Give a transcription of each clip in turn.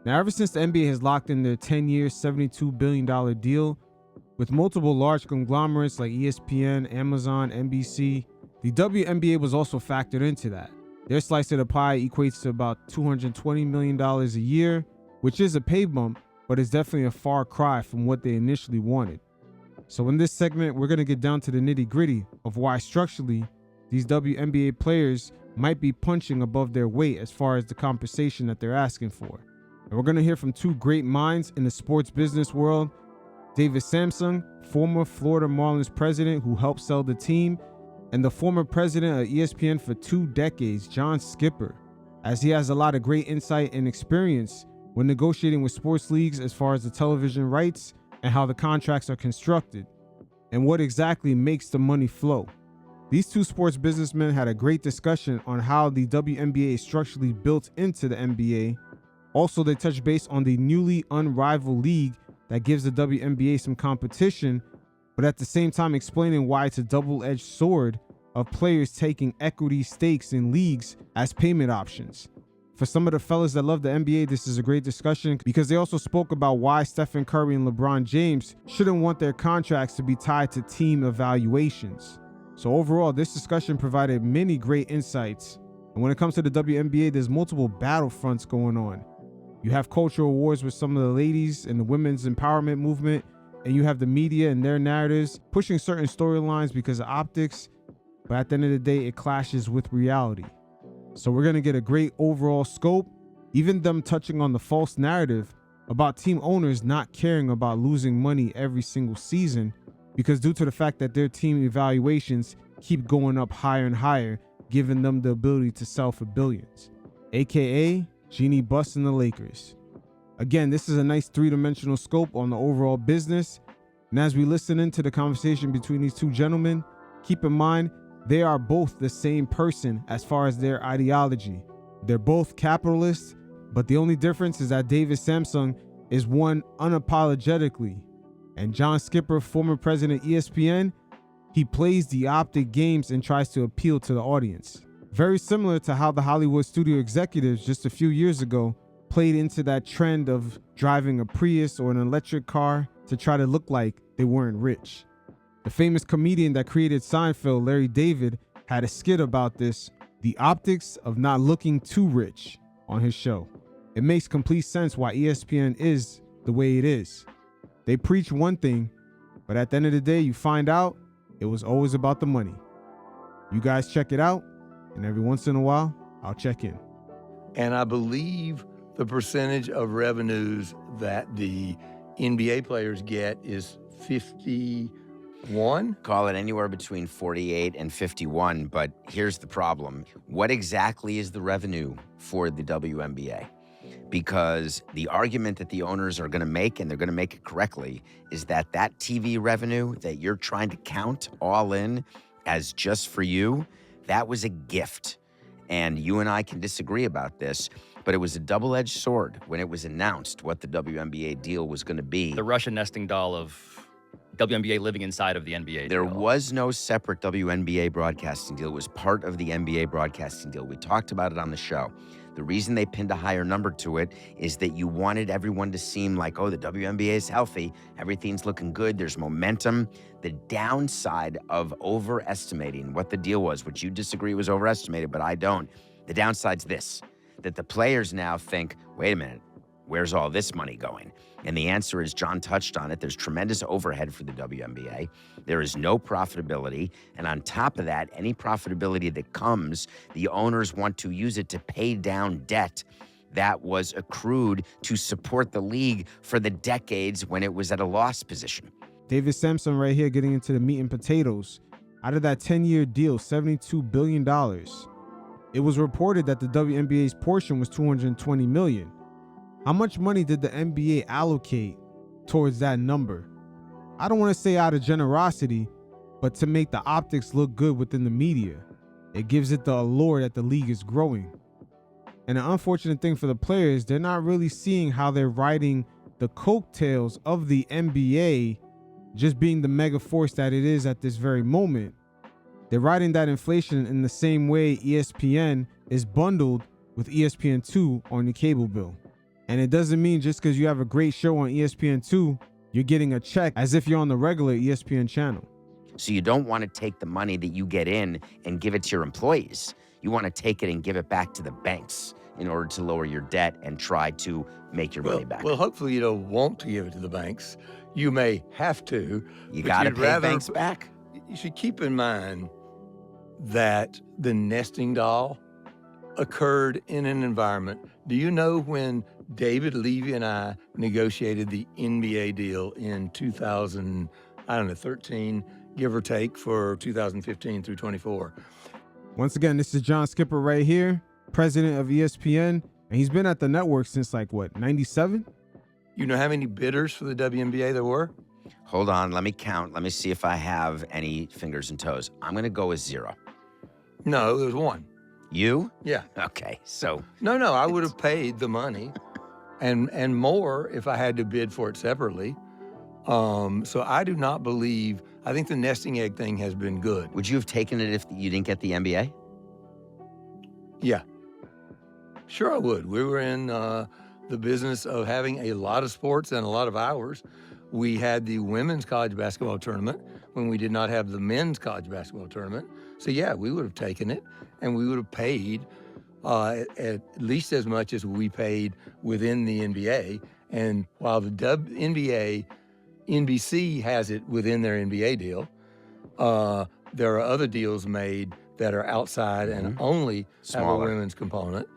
Now, ever since the NBA has locked in their 10-year, $72 billion deal with multiple large conglomerates like ESPN, Amazon, NBC, the WNBA was also factored into that. Their slice of the pie equates to about $220 million a year, which is a pay bump, but is definitely a far cry from what they initially wanted. So in this segment, we're going to get down to the nitty-gritty of why structurally these WNBA players might be punching above their weight as far as the compensation that they're asking for. And we're going to hear from two great minds in the sports business world, David Samsung, former Florida Marlins president who helped sell the team, and the former president of ESPN for 2 decades, John Skipper, as he has a lot of great insight and experience when negotiating with sports leagues as far as the television rights and how the contracts are constructed, and what exactly makes the money flow. These two sports businessmen had a great discussion on how the WNBA is structurally built into the NBA. Also, they touched base on the newly unrivaled league that gives the WNBA some competition, but at the same time explaining why it's a double-edged sword of players taking equity stakes in leagues as payment options. For some of the fellas that love the NBA, this is a great discussion because they also spoke about why Stephen Curry and LeBron James shouldn't want their contracts to be tied to team evaluations. So overall, this discussion provided many great insights. And when it comes to the WNBA, there's multiple battlefronts going on. You have cultural wars with some of the ladies and the women's empowerment movement, and you have the media and their narratives pushing certain storylines because of optics, but at the end of the day, it clashes with reality. So we're going to get a great overall scope, even them touching on the false narrative about team owners not caring about losing money every single season because due to the fact that their team evaluations keep going up higher and higher, giving them the ability to sell for billions, aka Jeannie busting the Lakers. Again, this is a nice 3-dimensional scope on the overall business. And as we listen into the conversation between these two gentlemen, keep in mind, they are both the same person as far as their ideology. They're both capitalists, but the only difference is that David Samsung is one unapologetically. And John Skipper, former president of ESPN, he plays the optic games and tries to appeal to the audience. Very similar to how the Hollywood studio executives just a few years ago played into that trend of driving a Prius or an electric car to try to look like they weren't rich. The famous comedian that created Seinfeld, Larry David, had a skit about this, the optics of not looking too rich, on his show. It makes complete sense why ESPN is the way it is. They preach one thing, but at the end of the day, you find out it was always about the money. You guys check it out, and every once in a while, I'll check in. And I believe the percentage of revenues that the NBA players get is 51? Call it anywhere between 48 and 51, but here's the problem. What exactly is the revenue for the WNBA? Because the argument that the owners are going to make, and they're going to make it correctly, is that that TV revenue that you're trying to count all in as just for you, that was a gift. And you and I can disagree about this, but it was a double-edged sword when it was announced what the WNBA deal was going to be. The Russian nesting doll of WNBA living inside of the NBA There deal. was no separate WNBA broadcasting deal. It was part of the NBA broadcasting deal. We talked about it on the show. The reason they pinned a higher number to it is that you wanted everyone to seem like, oh, the WNBA is healthy. Everything's looking good. There's momentum. The downside of overestimating what the deal was, which you disagree was overestimated, but I don't. The downside's this, that the players now think, wait a minute, where's all this money going? And the answer is, John touched on it, there's tremendous overhead for the WNBA. There is no profitability. And on top of that, any profitability that comes, the owners want to use it to pay down debt that was accrued to support the league for the decades when it was at a loss position. David Samsung right here getting into the meat and potatoes. Out of that 10-year deal, $72 billion, it was reported that the WNBA's portion was $220 million. How much money did the NBA allocate towards that number? I don't want to say out of generosity, but to make the optics look good within the media. It gives it the allure that the league is growing. And the unfortunate thing for the players, they're not really seeing how they're riding the coattails of the NBA just being the mega force that it is at this very moment. They're riding that inflation in the same way ESPN is bundled with ESPN2 on the cable bill. And it doesn't mean just because you have a great show on ESPN2, you're getting a check as if you're on the regular ESPN channel. So you don't want to take the money that you get in and give it to your employees. You want to take it and give it back to the banks in order to lower your debt and try to make your money back. Well, hopefully you don't want to give it to the banks. You may have to. You got to pay banks back. You should keep in mind that the nesting doll occurred in an environment. Do you know when David Levy and I negotiated the NBA deal in 2013, give or take, for 2015 through 24? Once again, this is John Skipper right here, president of ESPN, and he's been at the network since 97? You know how many bidders for the WNBA there were? Hold on, let me count. Let me see if I have any fingers and toes. I'm going to go with 0. No, there was 1. You? Yeah. Okay, so. No, I would have paid the money and more if I had to bid for it separately. So I do not believe, I think the nesting egg thing has been good. Would you have taken it if you didn't get the NBA? Yeah. Sure I would. We were in the business of having a lot of sports and a lot of hours. We had the women's college basketball tournament when we did not have the men's college basketball tournament. So yeah, we would have taken it and we would have paid at least as much as we paid within the NBA. And while the NBA, NBC has it within their NBA deal, there are other deals made that are outside and only Smaller. have a women's component.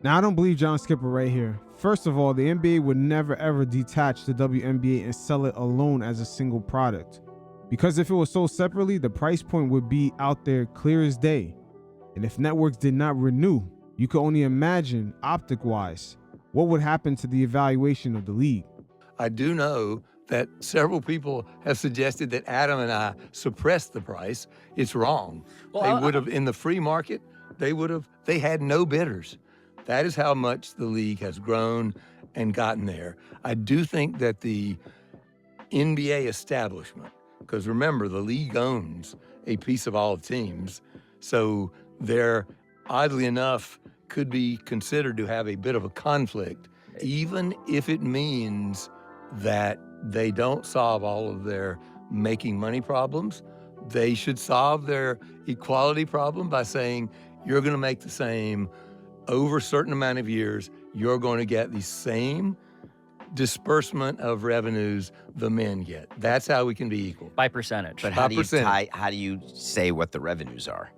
Now, I don't believe John Skipper right here. First of all, the NBA would never ever detach the WNBA and sell it alone as a single product. Because if it was sold separately, the price point would be out there clear as day. And if networks did not renew, you could only imagine, optic-wise, what would happen to the evaluation of the league. I do know that several people have suggested that Adam and I suppressed the price. It's wrong. Well, They would have, in the free market, they had no bidders. That is how much the league has grown and gotten there. I do think that the NBA establishment, because remember, the league owns a piece of all the teams, so there, oddly enough, could be considered to have a bit of a conflict, even if it means that they don't solve all of their making money problems. They should solve their equality problem by saying, you're going to make the same over a certain amount of years, you're going to get the same disbursement of revenues the men get. That's how we can be equal. By percentage. But how do you percentage. how do you say what the revenues are?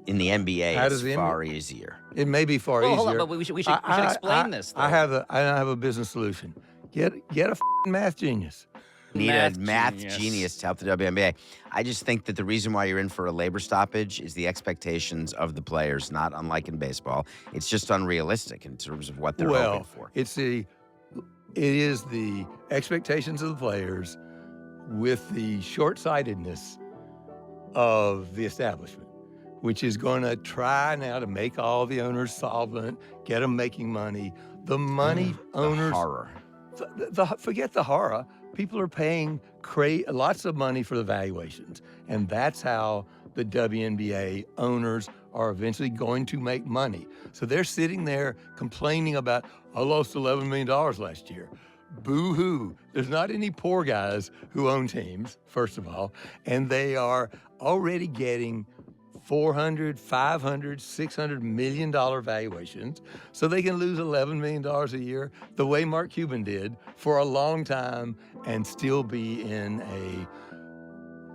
In the NBA, How it's does the far easier. It may be far Well, easier. hold on, but we should explain this, though. I have a business solution. Get a f***ing math genius. Need a math genius. genius to help the WNBA. I just think that the reason why you're in for a labor stoppage is the expectations of the players, not unlike in baseball. It's just unrealistic in terms of what they're hoping for. It is the expectations of the players with the short-sightedness of the establishment, which is going to try now to make all the owners solvent, get them making money. The money owners... The horror. Forget the horror. People are paying lots of money for the valuations, and that's how the WNBA owners are eventually going to make money. So they're sitting there complaining about, I lost $11 million last year. Boo-hoo. There's not any poor guys who own teams, first of all, and they are already getting $400, $500, $600 million valuations, so they can lose $11 million a year the way Mark Cuban did for a long time and still be in a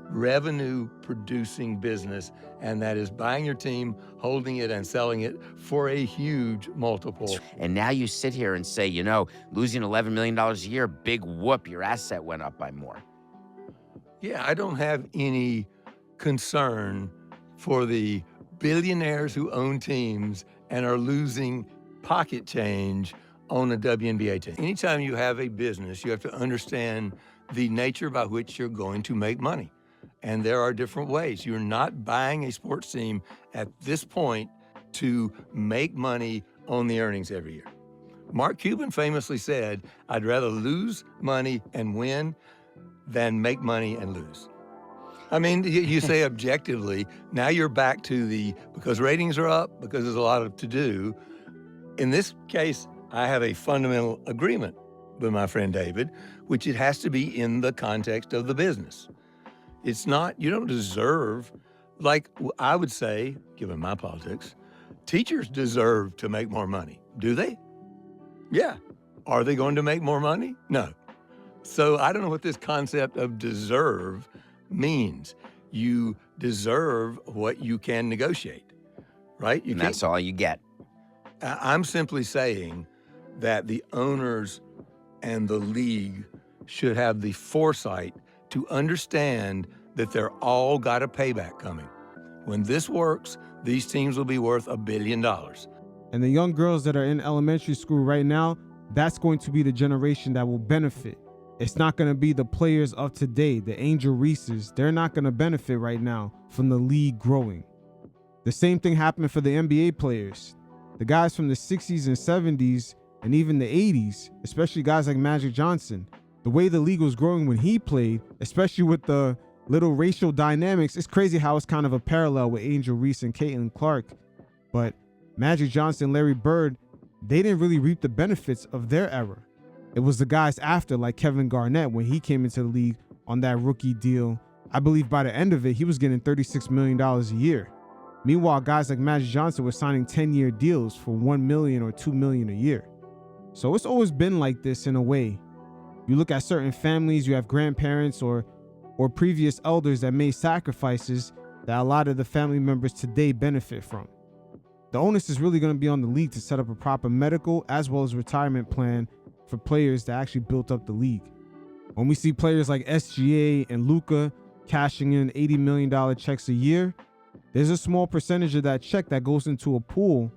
revenue-producing business, and that is buying your team, holding it, and selling it for a huge multiple. And now you sit here and say, losing $11 million a year, big whoop, your asset went up by more. Yeah, I don't have any concern for the billionaires who own teams and are losing pocket change on a WNBA team. Anytime you have a business, you have to understand the nature by which you're going to make money. And there are different ways. You're not buying a sports team at this point to make money on the earnings every year. Mark Cuban famously said, I'd rather lose money and win than make money and lose. I mean, you say objectively, now you're back to because ratings are up, because there's a lot to do, in this case, I have a fundamental agreement with my friend David, which it has to be in the context of the business. It's not, you don't deserve, like I would say, given my politics, teachers deserve to make more money. Do they? Yeah. Are they going to make more money? No. So I don't know what this concept of deserve means. You deserve what you can negotiate, right? And that's all you get. I'm simply saying that the owners and the league should have the foresight to understand that they're all got a payback coming. When this works, these teams will be worth $1 billion. And the young girls that are in elementary school right now, that's going to be the generation that will benefit. It's not going to be the players of today, the Angel Reeses. They're not going to benefit right now from the league growing. The same thing happened for the NBA players. The guys from the 60s and 70s and even the 80s, especially guys like Magic Johnson, the way the league was growing when he played, especially with the little racial dynamics, it's crazy how it's kind of a parallel with Angel Reese and Caitlin Clark. But Magic Johnson, Larry Bird, they didn't really reap the benefits of their era. It was the guys after, like Kevin Garnett, when he came into the league on that rookie deal. I believe by the end of it, he was getting $36 million a year. Meanwhile, guys like Magic Johnson were signing 10-year deals for $1 million or $2 million a year. So it's always been like this in a way. You look at certain families, you have grandparents or previous elders that made sacrifices that a lot of the family members today benefit from. The onus is really going to be on the league to set up a proper medical as well as retirement plan for players that actually built up the league. When we see players like SGA and Luka cashing in $80 million checks a year, there's a small percentage of that check that goes into a pool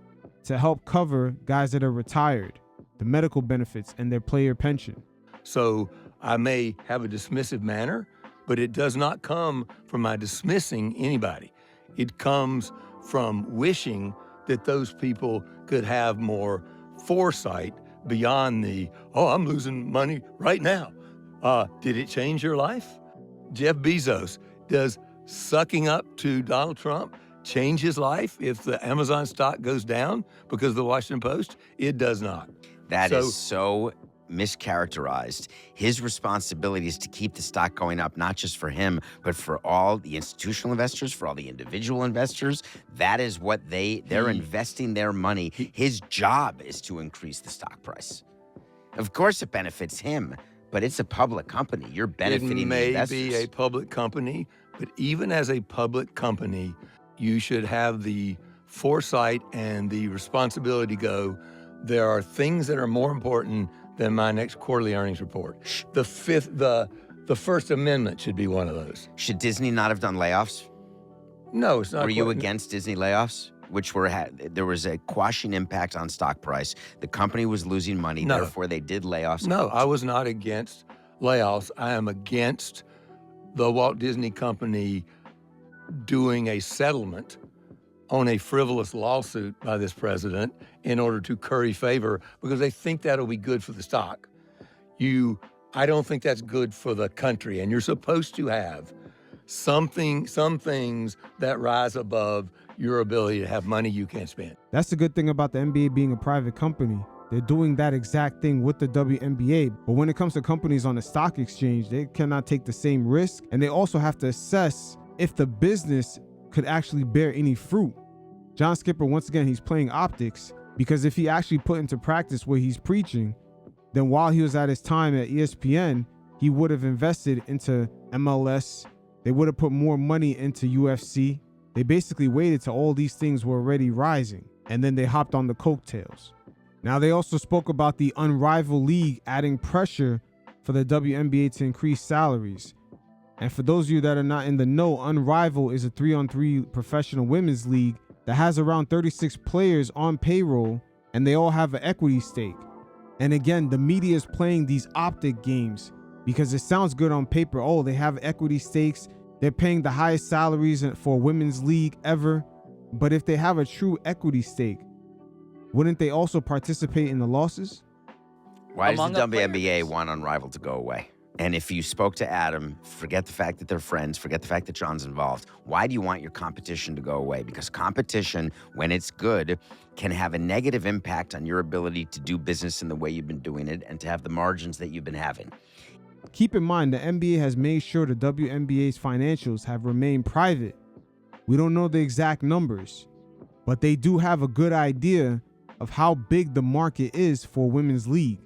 to help cover guys that are retired, the medical benefits, and their player pension. So I may have a dismissive manner, but it does not come from my dismissing anybody. It comes from wishing that those people could have more foresight beyond the, oh, I'm losing money right now. Did it change your life? Jeff Bezos, does sucking up to Donald Trump change his life if the Amazon stock goes down because of the Washington Post? It does not. That is so mischaracterized. His responsibility is to keep the stock going up, not just for him, but for all the institutional investors, for all the individual investors. That is what they're investing their money. His job is to increase the stock price. Of course it benefits him, but it's a public company. You're benefiting the investors. It may be a public company, but even as a public company, you should have the foresight and the responsibility to go, there are things that are more important than my next quarterly earnings report. The First Amendment should be one of those. Should Disney not have done layoffs? No, it's not. Were you against Disney layoffs? There was a quashing impact on stock price. The company was losing money, therefore they did layoffs. No, I was not against layoffs. I am against the Walt Disney Company doing a settlement on a frivolous lawsuit by this president in order to curry favor because they think that'll be good for the stock. I don't think that's good for the country, and you're supposed to have some things that rise above your ability to have money you can't spend. That's the good thing about the NBA being a private company. They're doing that exact thing with the WNBA. But when it comes to companies on the stock exchange, they cannot take the same risk, and they also have to assess if the business could actually bear any fruit. John Skipper, once again, he's playing optics, because if he actually put into practice what he's preaching, then while he was at his time at ESPN, he would have invested into MLS. They would have put more money into UFC. They basically waited till all these things were already rising, and then they hopped on the coattails. Now, they also spoke about the Unrivaled league adding pressure for the WNBA to increase salaries. And for those of you that are not in the know, Unrivaled is a 3-on-3 professional women's league that has around 36 players on payroll, and they all have an equity stake. And again, the media is playing these optic games because it sounds good on paper. Oh, they have equity stakes. They're paying the highest salaries for a women's league ever. But if they have a true equity stake, wouldn't they also participate in the losses? Why does the WNBA want Unrivaled to go away? And if you spoke to Adam, forget the fact that they're friends, forget the fact that John's involved. Why do you want your competition to go away? Because competition, when it's good, can have a negative impact on your ability to do business in the way you've been doing it and to have the margins that you've been having. Keep in mind, the NBA has made sure the WNBA's financials have remained private. We don't know the exact numbers, but they do have a good idea of how big the market is for women's league.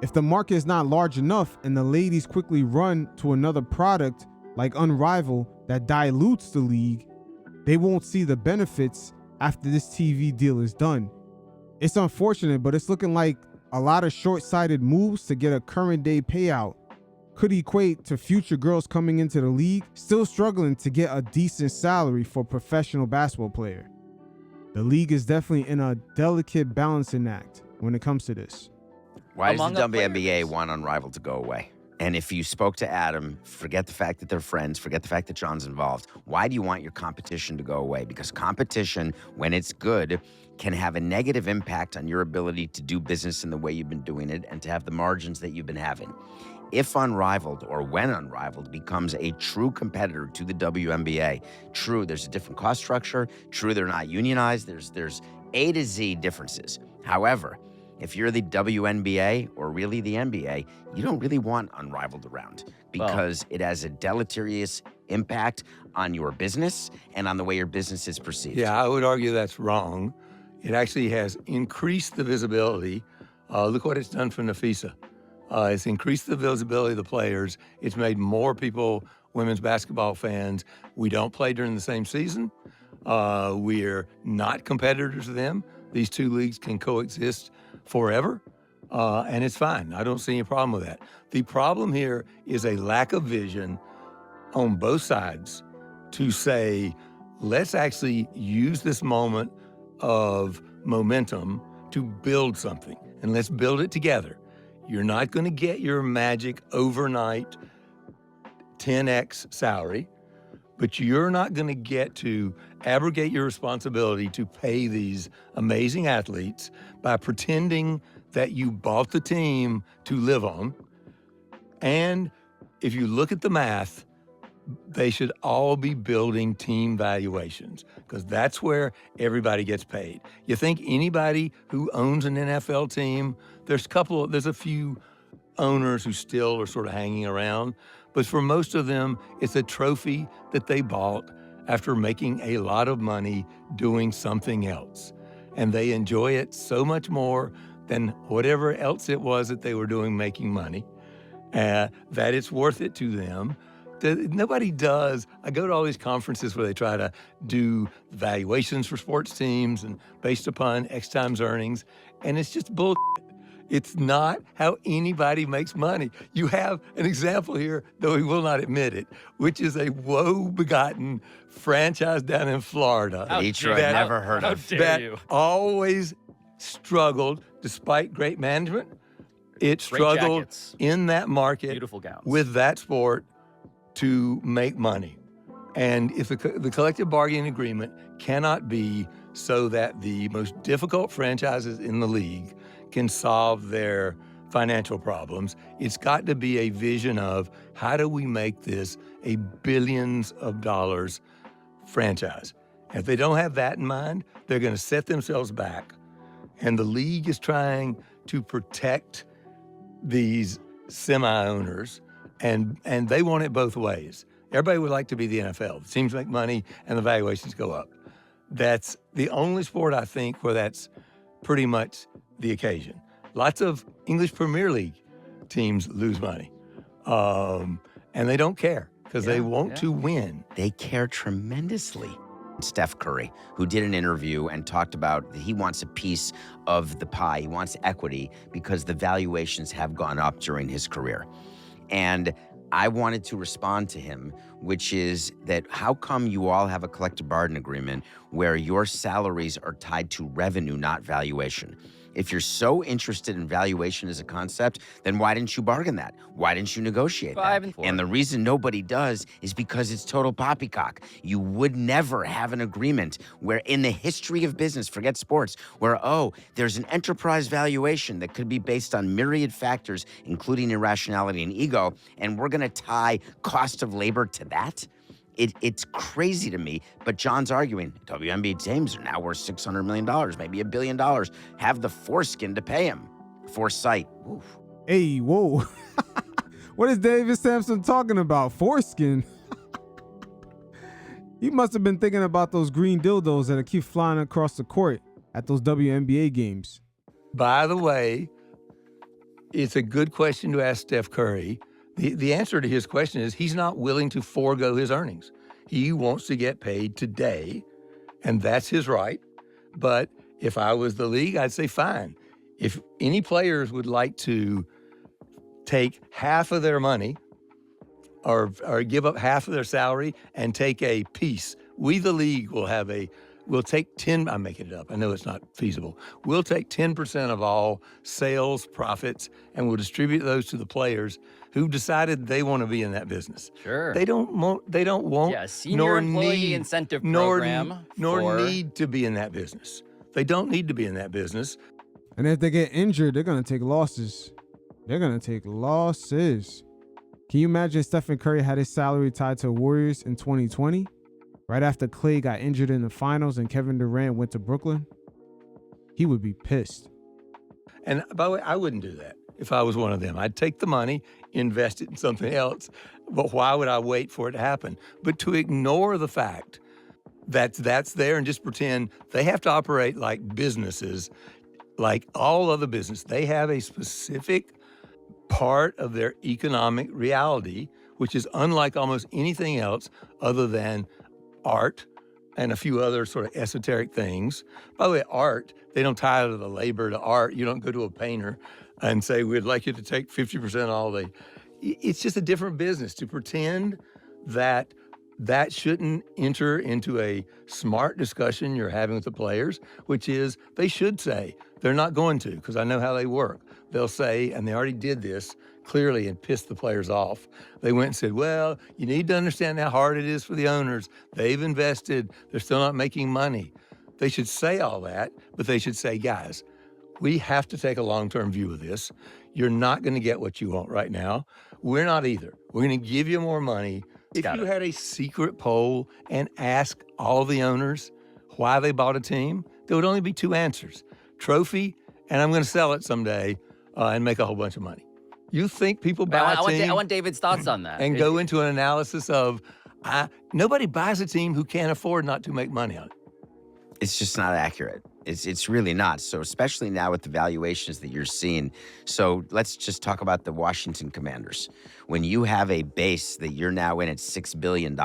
If the market is not large enough and the ladies quickly run to another product like Unrivaled that dilutes the league, they won't see the benefits after this TV deal is done. It's unfortunate, but it's looking like a lot of short-sighted moves to get a current day payout could equate to future girls coming into the league still struggling to get a decent salary for a professional basketball player. The league is definitely in a delicate balancing act when it comes to this. Why does Among the the WNBA players. want Unrivaled to go away? And if you spoke to Adam, forget the fact that they're friends, forget the fact that John's involved. Why do you want your competition to go away? Because competition, when it's good, can have a negative impact on your ability to do business in the way you've been doing it and to have the margins that you've been having. If Unrivaled, or when Unrivaled, becomes a true competitor to the WNBA, true, there's a different cost structure, true, they're not unionized, there's A to Z differences. However, if you're the WNBA or really the NBA, you don't really want Unrivaled around because it has a deleterious impact on your business and on the way your business is perceived. Yeah, I would argue that's wrong. It actually has increased the visibility. Look what it's done for Nafisa. It's increased the visibility of the players. It's made more people women's basketball fans. We don't play during the same season. We're not competitors to them. These two leagues can coexist forever, and it's fine. I don't see any problem with that. The problem here is a lack of vision on both sides to say, let's actually use this moment of momentum to build something, and let's build it together. You're not going to get your magic overnight 10x salary, but you're not going to get to abrogate your responsibility to pay these amazing athletes by pretending that you bought the team to live on. And if you look at the math, they should all be building team valuations because that's where everybody gets paid. You think anybody who owns an NFL team, there's a few owners who still are sort of hanging around, but for most of them, it's a trophy that they bought after making a lot of money doing something else. And they enjoy it so much more than whatever else it was that they were doing making money, that it's worth it to them. Nobody does. I go to all these conferences where they try to do valuations for sports teams and based upon X times earnings, and it's just bullshit. It's not how anybody makes money. You have an example here, though he will not admit it, which is a woe-begotten franchise down in Florida. Detroit, never heard of. How dare That you? always struggled, despite great management. It Great struggled jackets. in that market Beautiful gowns. with that sport to make money. And if the collective bargaining agreement cannot be so that the most difficult franchises in the league can solve their financial problems, it's got to be a vision of how do we make this a billions of dollars franchise. And if they don't have that in mind, they're going to set themselves back. And the league is trying to protect these semi-owners, and they want it both ways. Everybody would like to be the NFL. The teams make money and the valuations go up. That's the only sport, I think, where that's pretty much the occasion. Lots of English Premier League teams lose money, and they don't care because they want to win. They care tremendously. Steph Curry, who did an interview and talked about that he wants a piece of the pie. He wants equity because the valuations have gone up during his career. And I wanted to respond to him, which is that how come you all have a collective bargaining agreement where your salaries are tied to revenue, not valuation? If you're so interested in valuation as a concept, then why didn't you bargain that? Why didn't you negotiate 5 that? and 4. And the reason nobody does is because it's total poppycock. You would never have an agreement where in the history of business, forget sports, where, oh, there's an enterprise valuation that could be based on myriad factors, including irrationality and ego, and we're going to tie cost of labor to that? It's crazy to me, but John's arguing WNBA teams are now worth $600 million, maybe $1 billion. Have the foreskin to pay him. Foresight. Oof. Hey, whoa. What is David Sampson talking about? Foreskin? He must have been thinking about those green dildos that keep flying across the court at those WNBA games. By the way, it's a good question to ask Steph Curry. The answer to his question is he's not willing to forego his earnings. He wants to get paid today, and that's his right. But if I was the league, I'd say fine. If any players would like to take half of their money or give up half of their salary and take a piece, we, the league, we'll take 10, I'm making it up, I know it's not feasible. We'll take 10% of all sales profits and we'll distribute those to the players who decided they want to be in that business. Sure. They don't want, Yeah, senior nor employee need, incentive nor, program. nor need to be in that business. They don't need to be in that business. And if they get injured, they're going to take losses. They're going to take losses. Can you imagine Stephen Curry had his salary tied to Warriors in 2020? Right after Klay got injured in the finals and Kevin Durant went to Brooklyn? He would be pissed. And by the way, I wouldn't do that if I was one of them. I'd take the money, invest it in something else. But why would I wait for it to happen? But to ignore the fact that that's there and just pretend they have to operate like businesses, like all other business. They have a specific part of their economic reality, which is unlike almost anything else other than art and a few other sort of esoteric things. By the way, art, they don't tie the labor to art. You don't go to a painter and say, we'd like you to take 50% of all the... It's just a different business to pretend that that shouldn't enter into a smart discussion you're having with the players, which is they should say, they're not going to, because I know how they work. They'll say, and they already did this clearly and pissed the players off. They went and said, well, you need to understand how hard it is for the owners. They've invested. They're still not making money. They should say all that, but they should say, guys, we have to take a long-term view of this. You're not going to get what you want right now. We're not either. We're going to give you more money. If you had a secret poll and ask all the owners why they bought a team, there would only be two answers. Trophy, and I'm going to sell it someday and make a whole bunch of money. You think people buy a team? I want David's thoughts on that. And go into an analysis of, nobody buys a team who can't afford not to make money on it. It's just not accurate. It's really not. So especially now with the valuations that you're seeing. So let's just talk about the Washington Commanders. When you have a base that you're now in at $6 billion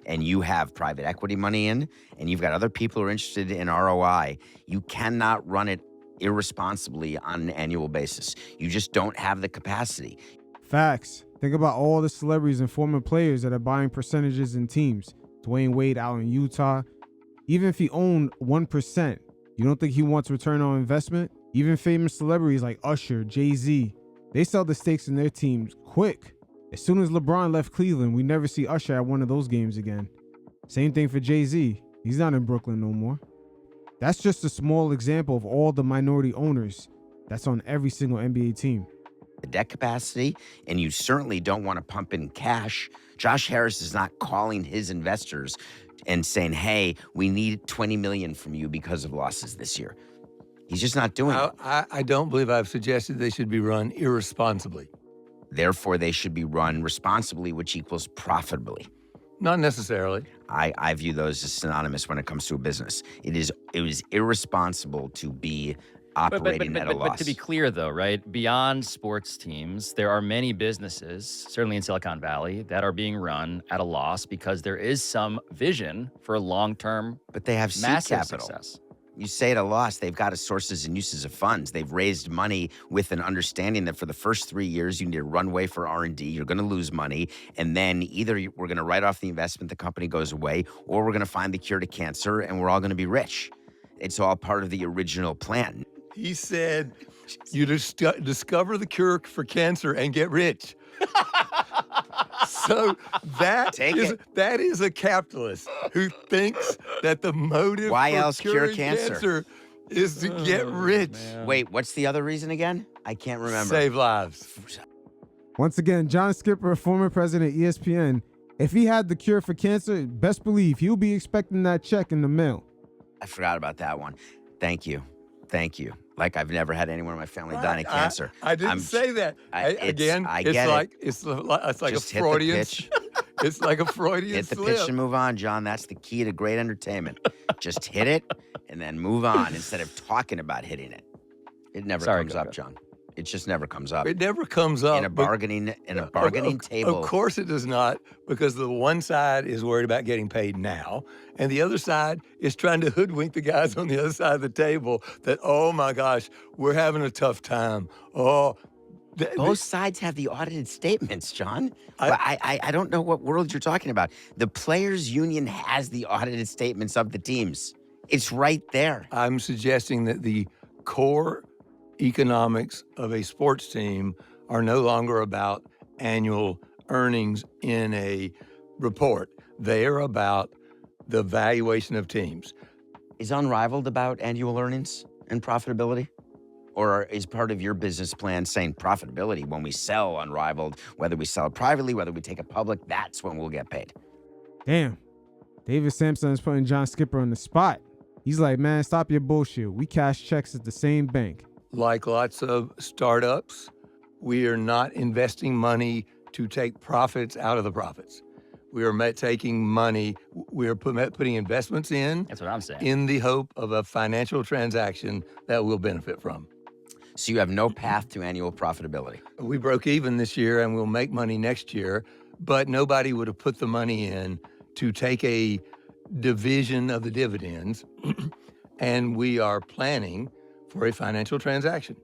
and you have private equity money in and you've got other people who are interested in ROI, you cannot run it irresponsibly on an annual basis. You just don't have the capacity. Facts. Think about all the celebrities and former players that are buying percentages in teams. Dwayne Wade out in Utah. Even if he owned 1%, you don't think he wants return on investment? Even famous celebrities like Usher, Jay-Z, they sell the stakes in their teams quick. As soon as LeBron left Cleveland, we never see Usher at one of those games again. Same thing for Jay-Z. He's not in Brooklyn no more. That's just a small example of all the minority owners that's on every single NBA team. The debt capacity, and you certainly don't want to pump in cash. Josh Harris is not calling his investors and saying, hey, we need $20 million from you because of losses this year. He's just not doing it. I don't believe I've suggested they should be run irresponsibly. Therefore, they should be run responsibly, which equals profitably. Not necessarily. I view those as synonymous when it comes to a business. It was irresponsible to be operating at a loss. But to be clear, though, right, beyond sports teams, there are many businesses, certainly in Silicon Valley, that are being run at a loss because there is some vision for long-term, but they have seed massive capital. Success. You say at a loss, they've got sources and uses of funds. They've raised money with an understanding that for the first 3 years, you need a runway for R&D. You're going to lose money. And then either we're going to write off the investment, the company goes away, or we're going to find the cure to cancer and we're all going to be rich. It's all part of the original plan. He said, you discover the cure for cancer and get rich. So that is a capitalist who thinks that the motive Why for else cure curing cancer? is to get rich. Wait, what's the other reason again? I can't remember. Save lives. Once again, John Skipper, former president of ESPN, if he had the cure for cancer, best believe he'll be expecting that check in the mail. I forgot about that one. Thank you. Like I've never had anyone in my family die of cancer. I didn't say that. It's like a Just hit the Freudian. pitch. It's like a Freudian Hit the slip. pitch and move on, John. That's the key to great entertainment. Just hit it and then move on instead of talking about hitting it. It never comes up, John. It just never comes up. It never comes up in a bargaining table. Of course it does not, because the one side is worried about getting paid now, and the other side is trying to hoodwink the guys on the other side of the table that, oh my gosh, we're having a tough time. Oh, both sides have the audited statements, John. I don't know what world you're talking about. The players' union has the audited statements of the teams. It's right there. I'm suggesting that the core economics of a sports team are no longer about annual earnings in a report. They are about the valuation of teams. Is Unrivaled about annual earnings and profitability? Or is part of your business plan saying profitability when we sell Unrivaled, whether we sell it privately, whether we take it public, that's when we'll get paid? Damn. David Sampson is putting John Skipper on the spot. He's like, man, stop your bullshit. We cash checks at the same bank. Like lots of startups, we are not investing money to take profits out of the profits. We are taking money, we are putting investments in. That's what I'm saying. In the hope of a financial transaction that we'll benefit from. So you have no path to annual profitability. We broke even this year and we'll make money next year, but nobody would have put the money in to take a division of the dividends, and we are planning for a financial transaction.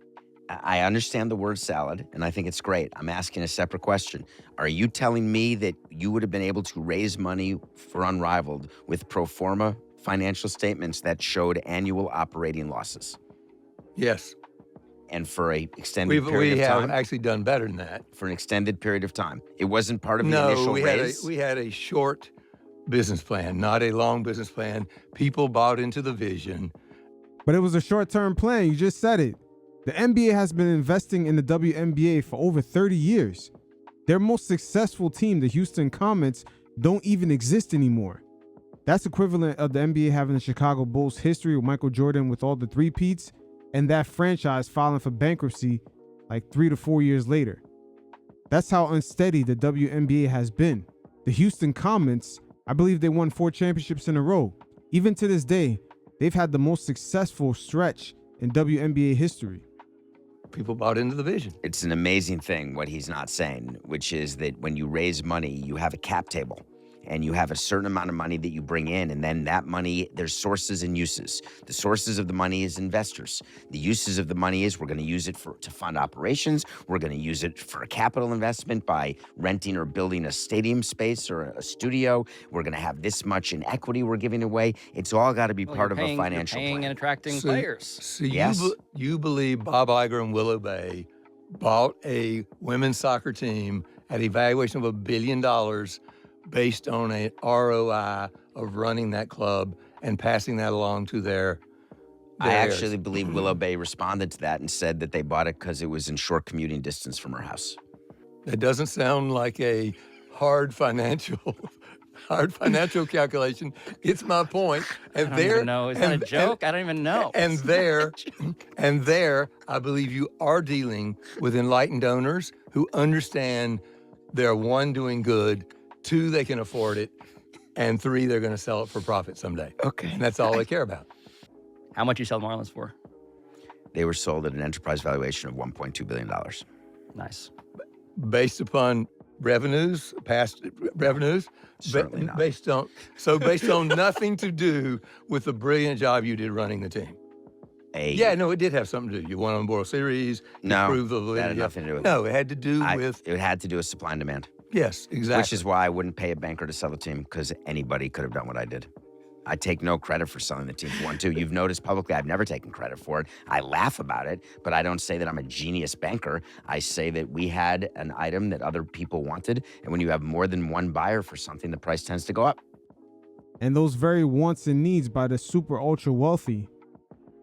I understand the word salad, and I think it's great. I'm asking a separate question. Are you telling me that you would have been able to raise money for Unrivaled with pro forma financial statements that showed annual operating losses? Yes. And for an extended period of time? We have time? actually done better than that. For an extended period of time? It wasn't part of the initial raise? We had a short business plan, not a long business plan. People bought into the vision. But it was a short-term plan. You just said it. The NBA has been investing in the WNBA for over 30 years. Their most successful team, the Houston Comets, don't even exist anymore. That's equivalent of the NBA having the Chicago Bulls history with Michael Jordan with all the three-peats, and that franchise filing for bankruptcy like 3 to 4 years later. That's how unsteady the WNBA has been. The Houston Comets, I believe they won 4 championships in a row. Even to this day, they've had the most successful stretch in WNBA history. People bought into the vision. It's an amazing thing what he's not saying, which is that when you raise money, you have a cap table. And you have a certain amount of money that you bring in, and then that money, there's sources and uses. The sources of the money is investors. The uses of the money is we're going to use it to fund operations. We're going to use it for a capital investment by renting or building a stadium space or a studio. We're going to have this much in equity we're giving away. It's all got to be part of a financial plan. plan. And attracting players. So yes. you believe Bob Iger and Willow Bay bought a women's soccer team at a valuation of $1 billion based on an ROI of running that club and passing that along to their I heirs. actually believe Willow Bay responded to that and said that they bought it because it was in short commuting distance from her house. That doesn't sound like a hard financial calculation. It's my point. And I don't even know. Is that a joke? I don't even know. And there, I believe you are dealing with enlightened owners who understand they're, 1, doing good, 2, they can afford it, and 3, they're going to sell it for profit someday. Okay. And that's all they care about. How much you sell Marlins for? They were sold at an enterprise valuation of $1.2 billion. Nice. Based upon revenues, past revenues? Certainly not. Based on nothing to do with the brilliant job you did running the team. Yeah, no, it did have something to do. You won on World Series. No, improved the that had nothing to do with it. No, it had to do with... It had to do with supply and demand. Yes, exactly. Which is why I wouldn't pay a banker to sell the team, because anybody could have done what I did. I take no credit for selling the team for 1-2. You've noticed publicly I've never taken credit for it. I laugh about it, but I don't say that I'm a genius banker. I say that we had an item that other people wanted, and when you have more than one buyer for something, the price tends to go up. And those very wants and needs by the super ultra wealthy,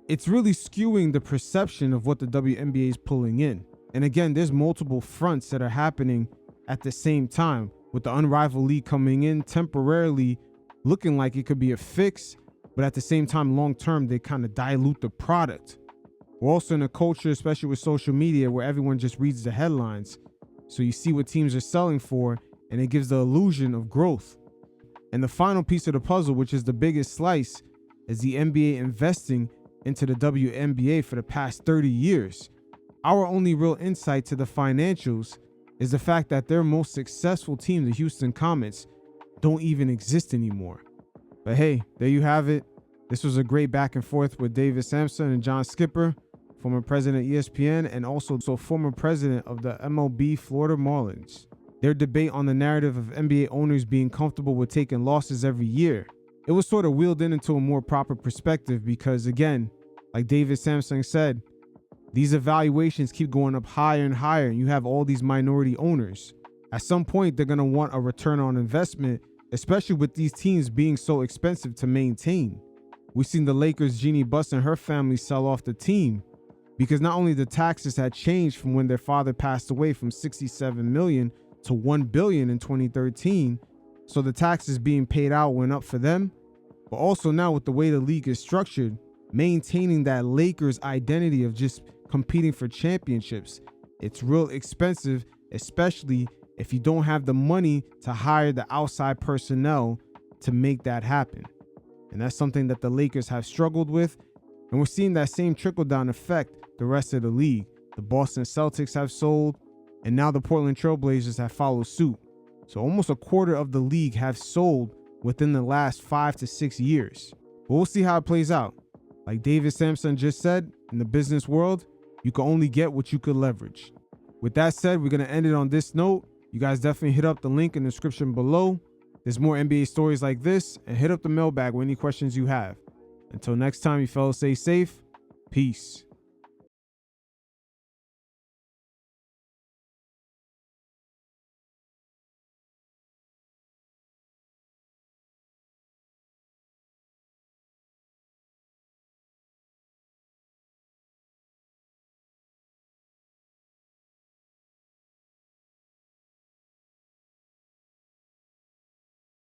it's really skewing the perception of what the WNBA is pulling in. And again, there's multiple fronts that are happening at the same time, with the Unrivaled League coming in temporarily looking like it could be a fix, but at the same time, long term, they kind of dilute the product. We're also in a culture, especially with social media, where everyone just reads the headlines. So you see what teams are selling for, and it gives the illusion of growth. And the final piece of the puzzle, which is the biggest slice, is the NBA investing into the WNBA for the past 30 years. Our only real insight to the financials is the fact that their most successful team, the Houston Comets, don't even exist anymore. But hey, there you have it. This was a great back and forth with David Sampson and John Skipper, former president of ESPN and also former president of the MLB Florida Marlins. Their debate on the narrative of NBA owners being comfortable with taking losses every year. It was sort of wheeled into a more proper perspective because, again, like David Sampson said, these evaluations keep going up higher and higher, and you have all these minority owners. At some point, they're going to want a return on investment, especially with these teams being so expensive to maintain. We've seen the Lakers' Jeannie Buss and her family sell off the team because not only the taxes had changed from when their father passed away from $67 million to $1 billion in 2013, so the taxes being paid out went up for them, but also now with the way the league is structured, maintaining that Lakers identity of just competing for championships, it's real expensive, especially if you don't have the money to hire the outside personnel to make that happen. And that's something that the Lakers have struggled with, and we're seeing that same trickle-down effect the rest of the league. The Boston Celtics have sold, and now the Portland Trailblazers have followed suit. So almost a quarter of the league have sold within the last 5 to 6 years. But we'll see how it plays out. Like David Sampson just said, in the business world, you can only get what you could leverage. With that said, we're going to end it on this note. You guys definitely hit up the link in the description below. There's more NBA stories like this, and hit up the mailbag with any questions you have. Until next time, you fellas stay safe. Peace.